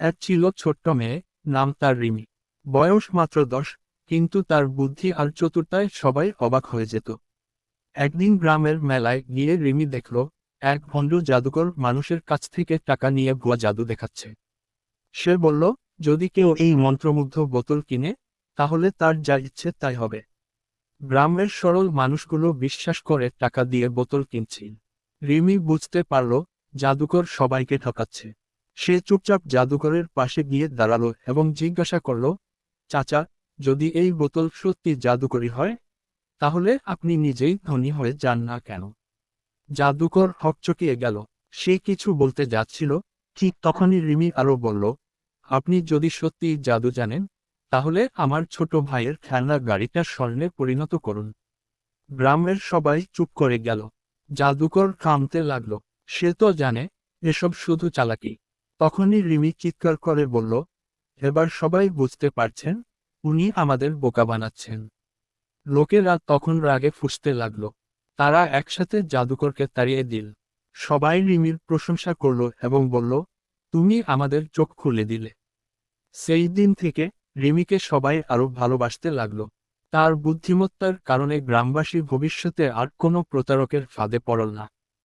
এক ছিল ছোট্ট মেয়ে, নাম তার রিমি। বয়স মাত্র 10, কিন্তু তার বুদ্ধি আর চতুরতায় সবাই অবাক হয়ে যেত। একদিন গ্রামের মেলায় গিয়ে রিমি দেখল, এক ভণ্ড জাদুকর মানুষের কাছ থেকে টাকা নিয়ে ভুয়া জাদু দেখাচ্ছে। সে বলল, যদি কেউ এই মন্ত্রমুগ্ধ বোতল কিনে, তাহলে তার যা ইচ্ছে তাই হবে। গ্রামের সরল মানুষগুলো বিশ্বাস করে টাকা দিয়ে বোতল কিনছিল। রিমি বুঝতে পারল, জাদুকর সবাইকে ঠকাচ্ছে। সে চুপচাপ জাদুকরের পাশে গিয়ে দাঁড়ালো এবং জিজ্ঞাসা করল, চাচা, যদি এই বোতল সত্যি জাদুকরি হয়, তাহলে আপনি নিজেই ধনী হয়ে যান না কেন? জাদুকর হকচকিয়ে গেল। সে কিছু বলতে যাচ্ছিল, ঠিক তখনই রিমি আরো বলল, আপনি যদি সত্যি জাদু জানেন, তাহলে আমার ছোট ভাইয়ের খেলনা গাড়িটা স্বর্ণে পরিণত করুন। গ্রামের সবাই চুপ করে গেল। জাদুকর কাঁদতে লাগলো। সে তো জানে এসব শুধু চালাকি। তখনই রিমি চিৎকার করে বলল, এবার সবাই বুঝতে পারছেন, উনি আমাদের বোকা বানাচ্ছেন। লোকেরা তখন রাগে ফুঁসতে লাগলো। তারা একসাথে জাদুকরকে তাড়িয়ে দিল। সবাই রিমির প্রশংসা করল এবং বলল, তুমি আমাদের চোখ খুলে দিলে। সেই দিন থেকে রিমিকে সবাই আরো ভালোবাসতে লাগলো। তার বুদ্ধিমত্তার কারণে গ্রামবাসী ভবিষ্যতে আর কোনো প্রতারকের ফাঁদে পড়ল না।